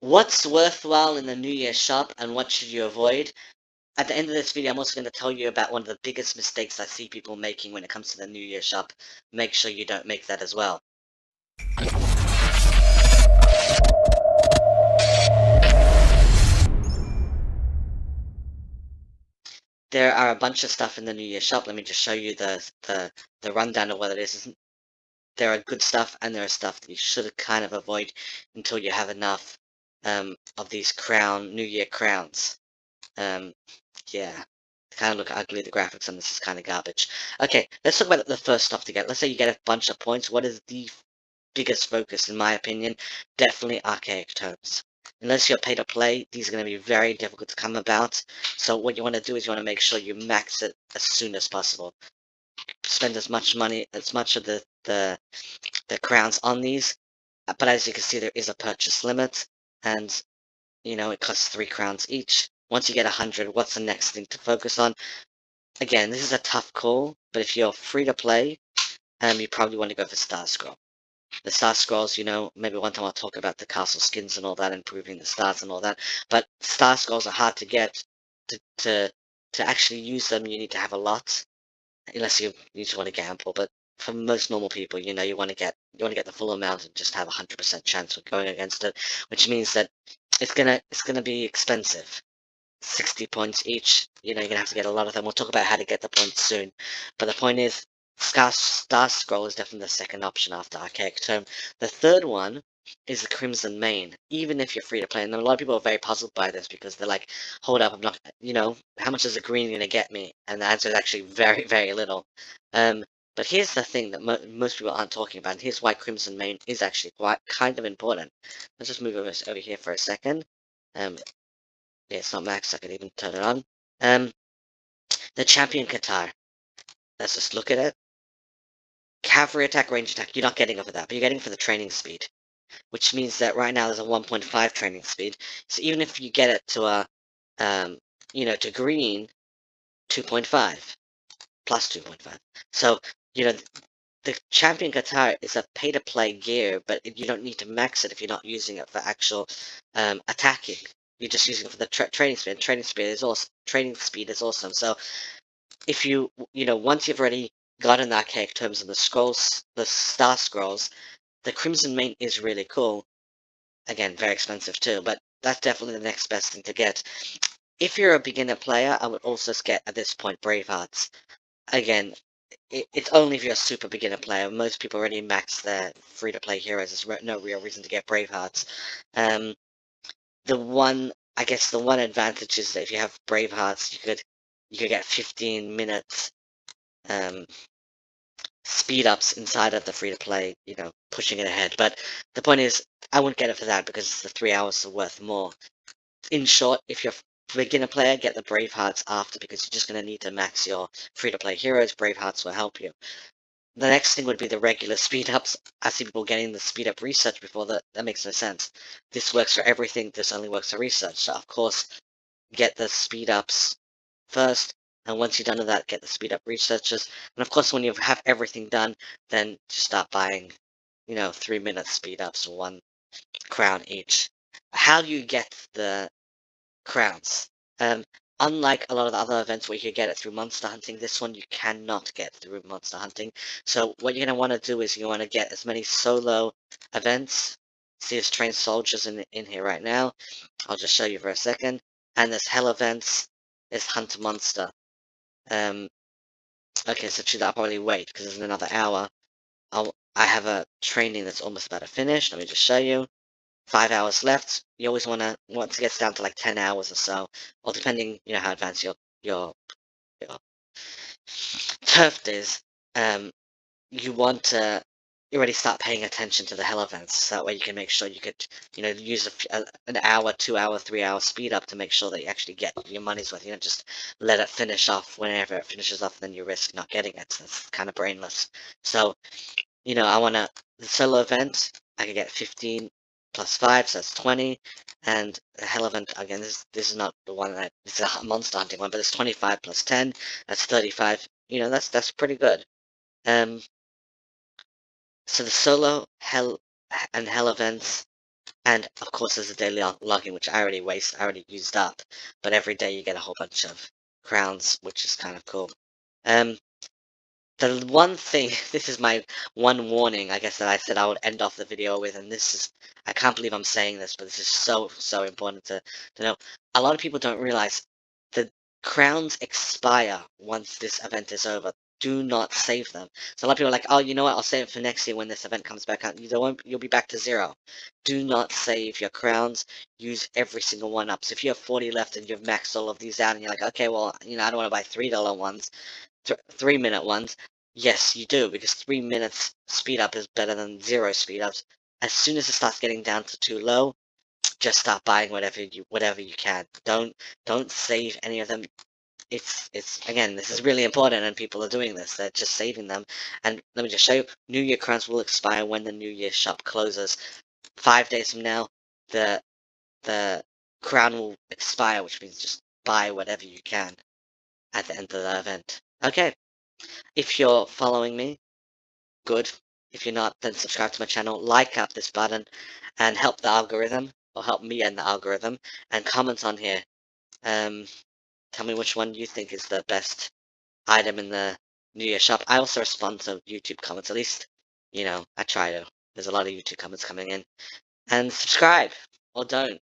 What's worthwhile in the New Year shop and what should you avoid? At the end of this video, I'm also going to tell you about one of the biggest mistakes I see people making when it comes to the New Year shop. Make sure you don't make that as well. There are a bunch of stuff in the New Year shop. Let me just show you the rundown of what it is. There are good stuff and there are stuff that you should kind of avoid until you have enough of these New Year crowns. Yeah. Kind of look ugly, the graphics on this is kind of garbage. Okay, let's talk about the first stuff to get. Let's say you get a bunch of points. What is the biggest focus, in my opinion? Definitely Archaic Tomes. Unless you're pay to play, these are going to be very difficult to come about. So what you want to do is you want to make sure you max it as soon as possible. Spend as much money, as much of the crowns on these. But as you can see, there is a purchase limit, and it costs 3 crowns each. Once you get 100, what's the next thing to focus on? Again, this is a tough call, but if you're free to play, you probably want to go for Star Scroll. The Star Scrolls, maybe one time I'll talk about the castle skins and all that, improving the stars and all that. But Star Scrolls are hard to get. To actually use them, you need to have a lot, unless you just want to gamble. But for most normal people, you want to get the full amount and just have 100% chance of going against it, which means that it's gonna be expensive. 60 points each. You're gonna have to get a lot of them. We'll talk about how to get the points soon. But the point is, Star Scroll is definitely the second option after Archaic Tome. The third one is the Crimson Mane, even if you're free to play. And a lot of people are very puzzled by this because they're like, hold up, I'm not, how much is the green gonna get me? And the answer is actually very, very little. But here's the thing that most people aren't talking about. And here's why Crimson Mane is actually quite kind of important. Let's just move over here for a second. Yeah, it's not max, I could even turn it on. The champion Katar. Let's just look at it. Cavalry attack, range attack, you're not getting it for that, but you're getting it for the training speed. Which means that right now there's a 1.5 training speed. So even if you get it to to green, 2.5. Plus 2.5. So, you know, the champion Katar is a pay-to-play gear, but you don't need to max it if you're not using it for actual attacking. You're just using it for the training speed. Training speed is awesome. So if once you've already gotten the Archaic Tomes and the Star Scrolls, the Crimson Mane is really cool. Again, very expensive too, but that's definitely the next best thing to get. If you're a beginner player, I would also get at this point Bravehearts. Again, it's only if you're a super beginner player. Most people already max their free-to-play heroes. There's no real reason to get Bravehearts. Um, I guess the one advantage is that if you have Bravehearts, you could get 15 minutes speed ups inside of the free-to-play, pushing it ahead. But the point is, I wouldn't get it for that because the 3 hours are worth more. In short, if you're a beginner player, get the Bravehearts after because you're just going to need to max your free-to-play heroes. Bravehearts will help you. The next thing would be the regular speed ups. I see people getting the speed up research before that. That makes no sense. This works for everything. This only works for research. So of course, get the speed ups first. And once you're done with that, get the speed up researches. And of course, when you have everything done, then just start buying, 3 minute speed ups, 1 crown each. How do you get the crowns? Unlike a lot of the other events where you can get it through monster hunting, this one you cannot get through monster hunting. So what you're going to want to do is you want to get as many solo events. See, there's trained soldiers in here right now. I'll just show you for a second. And there's hell events. There's hunt monster. Okay, so I'll probably wait because there's another hour. I have a training that's almost about to finish. Let me just show you. 5 hours left. You always once it gets down to like 10 hours or so, or depending, how advanced your turf is, you want to already start paying attention to the hell events. So that way you can make sure you could, use an hour, 2 hour, 3 hour speed up to make sure that you actually get your money's worth. Just let it finish off whenever it finishes off, then you risk not getting it. That's kind of brainless. So, I want the solo event, I could get 15 plus 5, so that's 20. And the hell event, again, this is not the one it's a monster hunting one, but it's 25 plus 10, that's 35. That's pretty good. So the solo hell events, And of course, there's a daily login, which I already used up. But every day you get a whole bunch of crowns, which is kind of cool. Um, the one thing, this is my one warning, I guess, that I said I would end off the video with, and this is, I can't believe I'm saying this, but this is so, so important to know. A lot of people don't realize the crowns expire once this event is over. Do not save them. So a lot of people are like, oh, you know what, I'll save it for next year when this event comes back out. You don't, you'll be back to zero. Do not save your crowns. Use every single one up. So if you have 40 left and you've maxed all of these out and you're like, okay, well, I don't want to buy $3 ones, 3 minute ones. Yes, you do, because 3 minutes speed up is better than zero speed ups. As soon as it starts getting down to too low, just start buying whatever you can. Don't save any of them. It's again, this is really important, and people are doing this. They're just saving them. And let me just show you, New Year crowns will expire when the New Year shop closes. 5 days from now, the the crown will expire, which means just buy whatever you can at the end of the event. Okay, if you're following me, good. If you're not, then subscribe to my channel, like up this button, and help the algorithm, or help me and the algorithm, and comment on here. Um, Tell me which one you think is the best item in the New Year shop. I also respond to YouTube comments, at least, I try to. There's a lot of YouTube comments coming in. And subscribe, or don't.